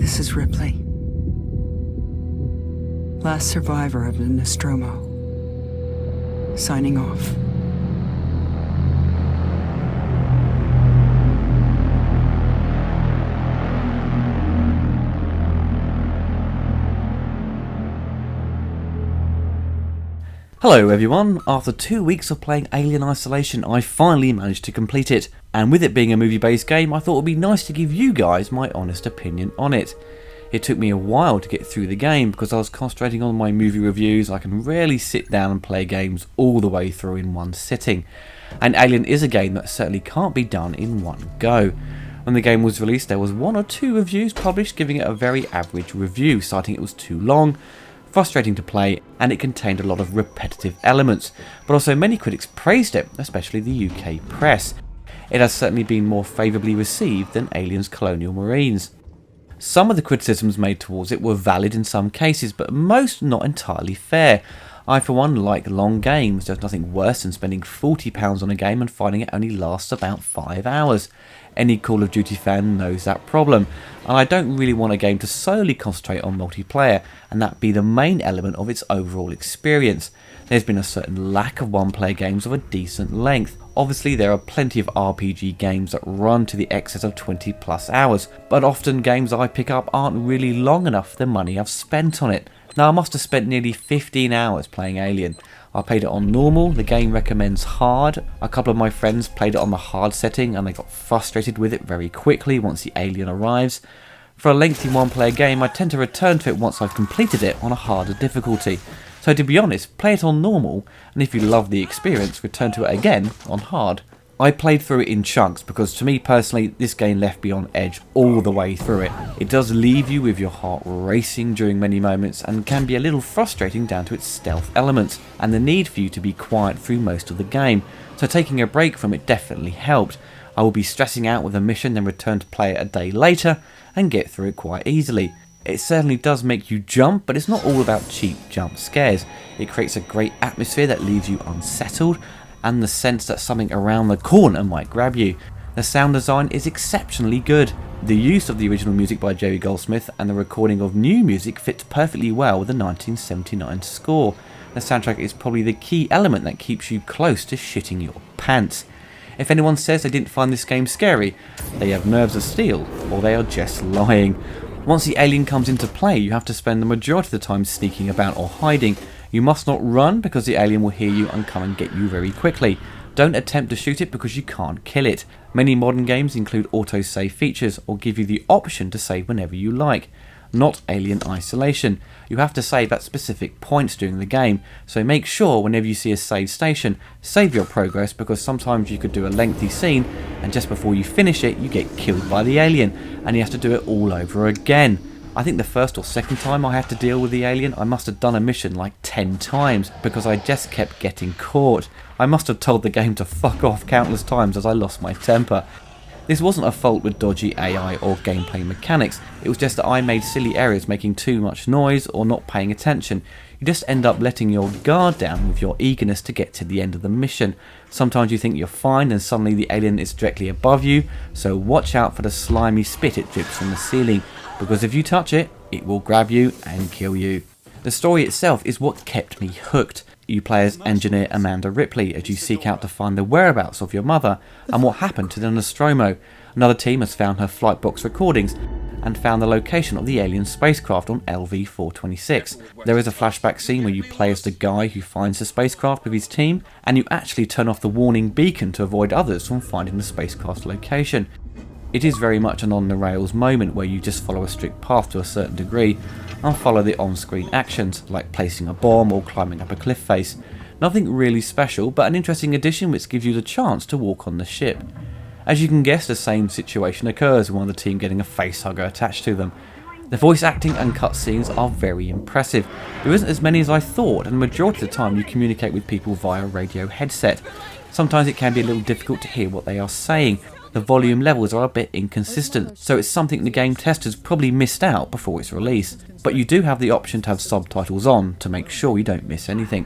This is Ripley, last survivor of the Nostromo, signing off. Hello everyone, after 2 weeks of playing Alien Isolation I finally managed to complete it, and with it being a movie based game I thought it would be nice to give you guys my honest opinion on it. It took me a while to get through the game because I was concentrating on my movie reviews. I can rarely sit down and play games all the way through in one sitting, and Alien is a game that certainly can't be done in one go. When the game was released there was 1 or 2 reviews published giving it a very average review, citing it was too long, frustrating to play, and it contained a lot of repetitive elements, but also many critics praised it, especially the UK press. It has certainly been more favourably received than Alien's Colonial Marines. Some of the criticisms made towards it were valid in some cases, but most not entirely fair. I for one like long games. There's nothing worse than spending £40 on a game and finding it only lasts about 5 hours. Any Call of Duty fan knows that problem, and I don't really want a game to solely concentrate on multiplayer and that be the main element of its overall experience. There's been a certain lack of one-player games of a decent length. Obviously there are plenty of RPG games that run to the excess of 20 plus hours, but often games I pick up aren't really long enough for the money I've spent on it. Now I must have spent nearly 15 hours playing Alien. I played it on normal, the game recommends hard. A couple of my friends played it on the hard setting and they got frustrated with it very quickly once the alien arrives. For a lengthy one-player game I tend to return to it once I've completed it on a harder difficulty. So to be honest, play it on normal, and if you love the experience, return to it again on hard. I played through it in chunks because to me personally this game left me on edge all the way through it. It does leave you with your heart racing during many moments and can be a little frustrating down to its stealth elements and the need for you to be quiet through most of the game, so taking a break from it definitely helped. I will be stressing out with a mission then return to play it a day later and get through it quite easily. It certainly does make you jump, but it's not all about cheap jump scares. It creates a great atmosphere that leaves you unsettled and the sense that something around the corner might grab you. The sound design is exceptionally good. The use of the original music by Jerry Goldsmith and the recording of new music fits perfectly well with the 1979 score. The soundtrack is probably the key element that keeps you close to shitting your pants. If anyone says they didn't find this game scary, they have nerves of steel or they are just lying. Once the alien comes into play, you have to spend the majority of the time sneaking about or hiding. You must not run because the alien will hear you and come and get you very quickly. Don't attempt to shoot it because you can't kill it. Many modern games include autosave features or give you the option to save whenever you like. Not Alien Isolation. You have to save at specific points during the game, so make sure whenever you see a save station, save your progress because sometimes you could do a lengthy scene and just before you finish it you get killed by the alien and you have to do it all over again. I think the first or second time I had to deal with the alien I must have done a mission like 10 times because I just kept getting caught. I must have told the game to fuck off countless times as I lost my temper. This wasn't a fault with dodgy AI or gameplay mechanics, it was just that I made silly errors making too much noise or not paying attention. You just end up letting your guard down with your eagerness to get to the end of the mission. Sometimes you think you're fine and suddenly the alien is directly above you, so watch out for the slimy spit it drips from the ceiling, because if you touch it, it will grab you and kill you. The story itself is what kept me hooked. You play as engineer Amanda Ripley as you seek out to find the whereabouts of your mother and what happened to the Nostromo. Another team has found her flight box recordings and found the location of the alien spacecraft on LV-426. There is a flashback scene where you play as the guy who finds the spacecraft with his team, and you actually turn off the warning beacon to avoid others from finding the spacecraft's location. It is very much an on-the-rails moment where you just follow a strict path to a certain degree and follow the on-screen actions, like placing a bomb or climbing up a cliff face. Nothing really special, but an interesting addition which gives you the chance to walk on the ship. As you can guess, the same situation occurs with one of the team getting a facehugger attached to them. The voice acting and cutscenes are very impressive. There isn't as many as I thought, and the majority of the time you communicate with people via a radio headset. Sometimes it can be a little difficult to hear what they are saying. The volume levels are a bit inconsistent, so it's something the game testers probably missed out before its release. But you do have the option to have subtitles on to make sure you don't miss anything.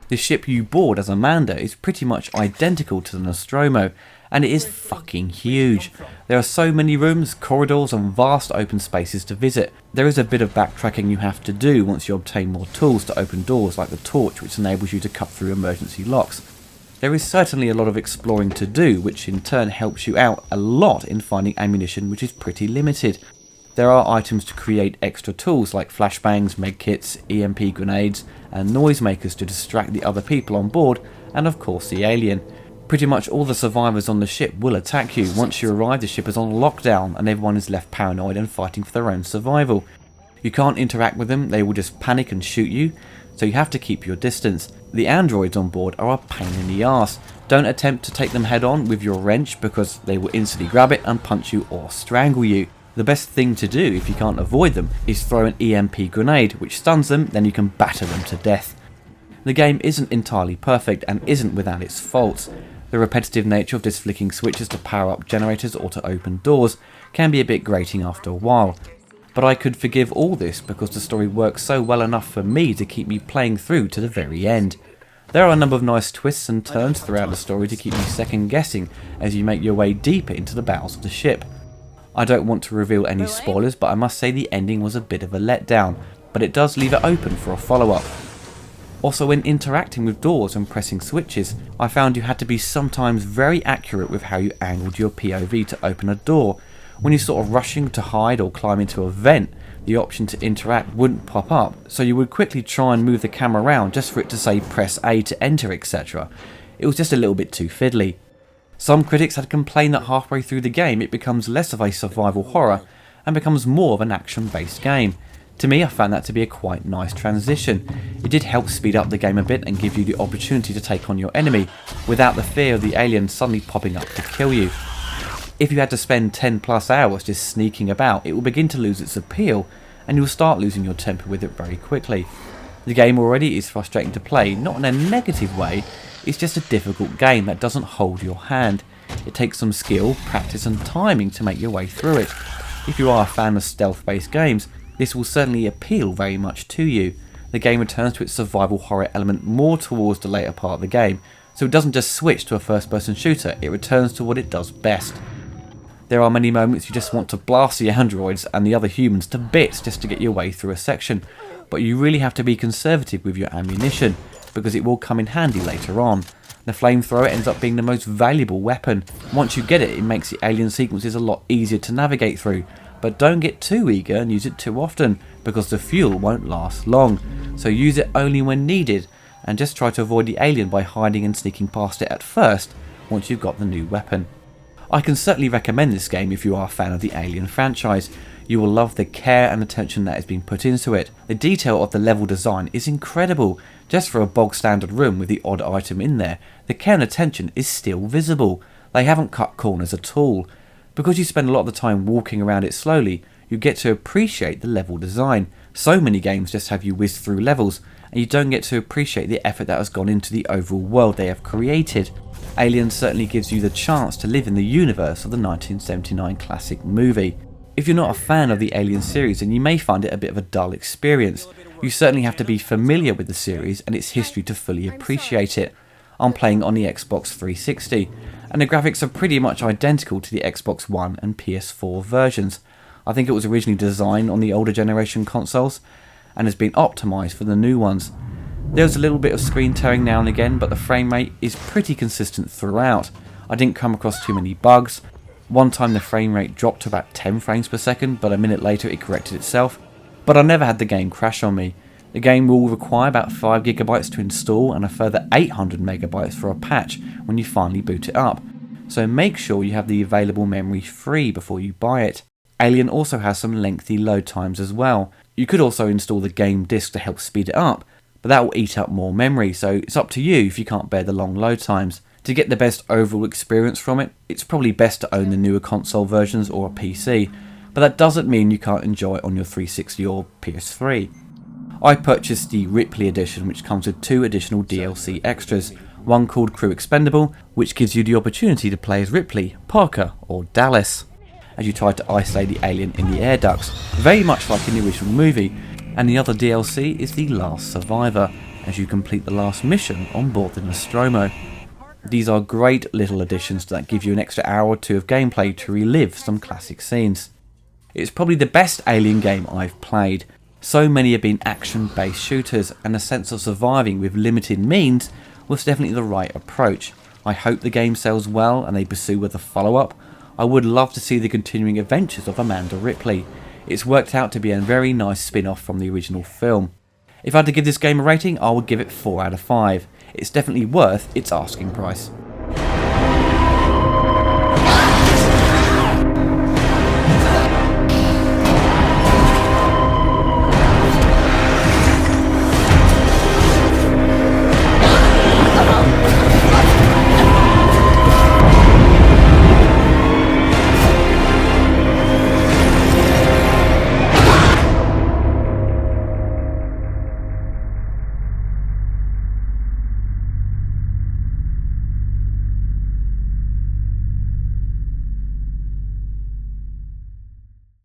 The ship you board as Amanda is pretty much identical to the Nostromo, and it is fucking huge. There are so many rooms, corridors and vast open spaces to visit. There is a bit of backtracking you have to do once you obtain more tools to open doors like the torch, which enables you to cut through emergency locks. There is certainly a lot of exploring to do, which in turn helps you out a lot in finding ammunition, which is pretty limited. There are items to create extra tools like flashbangs, medkits, EMP grenades and noisemakers to distract the other people on board, and of course the alien. Pretty much all the survivors on the ship will attack you. Once you arrive, the ship is on lockdown and everyone is left paranoid and fighting for their own survival. You can't interact with them, they will just panic and shoot you, so you have to keep your distance. The androids on board are a pain in the arse. Don't attempt to take them head on with your wrench because they will instantly grab it and punch you or strangle you. The best thing to do if you can't avoid them is throw an EMP grenade which stuns them, then you can batter them to death. The game isn't entirely perfect and isn't without its faults. The repetitive nature of just flicking switches to power up generators or to open doors can be a bit grating after a while. But I could forgive all this because the story works so well enough for me to keep me playing through to the very end. There are a number of nice twists and turns throughout the story to keep you second guessing as you make your way deeper into the bowels of the ship. I don't want to reveal any spoilers, but I must say the ending was a bit of a letdown, but it does leave it open for a follow-up. Also, when interacting with doors and pressing switches, I found you had to be sometimes very accurate with how you angled your POV to open a door. When you're sort of rushing to hide or climb into a vent, the option to interact wouldn't pop up, so you would quickly try and move the camera around just for it to say press A to enter, etc. It was just a little bit too fiddly. Some critics had complained that halfway through the game it becomes less of a survival horror and becomes more of an action-based game. To me, I found that to be a quite nice transition. It did help speed up the game a bit and give you the opportunity to take on your enemy without the fear of the alien suddenly popping up to kill you. If you had to spend 10 plus hours just sneaking about, it will begin to lose its appeal and you'll start losing your temper with it very quickly. The game already is frustrating to play, not in a negative way, it's just a difficult game that doesn't hold your hand. It takes some skill, practice and timing to make your way through it. If you are a fan of stealth-based games, this will certainly appeal very much to you. The game returns to its survival horror element more towards the later part of the game, so it doesn't just switch to a first-person shooter, it returns to what it does best. There are many moments you just want to blast the androids and the other humans to bits just to get your way through a section, but you really have to be conservative with your ammunition, because it will come in handy later on. The flamethrower ends up being the most valuable weapon. Once you get it, it makes the alien sequences a lot easier to navigate through, but don't get too eager and use it too often, because the fuel won't last long, so use it only when needed, and just try to avoid the alien by hiding and sneaking past it at first, once you've got the new weapon. I can certainly recommend this game if you are a fan of the Alien franchise. You will love the care and attention that has been put into it. The detail of the level design is incredible. Just for a bog standard room with the odd item in there, the care and attention is still visible. They haven't cut corners at all. Because you spend a lot of the time walking around it slowly, you get to appreciate the level design. So many games just have you whiz through levels, and you don't get to appreciate the effort that has gone into the overall world they have created. Alien certainly gives you the chance to live in the universe of the 1979 classic movie. If you're not a fan of the Alien series, then you may find it a bit of a dull experience. You certainly have to be familiar with the series and its history to fully appreciate it. I'm playing on the Xbox 360, and the graphics are pretty much identical to the Xbox One and PS4 versions. I think it was originally designed on the older generation consoles, and has been optimised for the new ones. There's a little bit of screen tearing now and again, but the frame rate is pretty consistent throughout. I didn't come across too many bugs. One time the frame rate dropped to about 10 frames per second, but a minute later it corrected itself. But I never had the game crash on me. The game will require about 5GB to install and a further 800MB for a patch when you finally boot it up. So make sure you have the available memory free before you buy it. Alien also has some lengthy load times as well. You could also install the game disc to help speed it up, but that will eat up more memory, so it's up to you if you can't bear the long load times. To get the best overall experience from it, it's probably best to own the newer console versions or a PC, but that doesn't mean you can't enjoy it on your 360 or PS3. I purchased the Ripley edition, which comes with 2 additional DLC extras, one called Crew Expendable, which gives you the opportunity to play as Ripley, Parker or Dallas, as you try to isolate the alien in the air ducts, very much like in the original movie, and the other DLC is The Last Survivor, as you complete the last mission on board the Nostromo. These are great little additions that give you an extra hour or two of gameplay to relive some classic scenes. It's probably the best Alien game I've played. So many have been action-based shooters, and a sense of surviving with limited means was definitely the right approach. I hope the game sells well and they pursue with a follow-up. I would love to see the continuing adventures of Amanda Ripley. It's worked out to be a very nice spin-off from the original film. If I had to give this game a rating, I would give it 4 out of 5. It's definitely worth its asking price.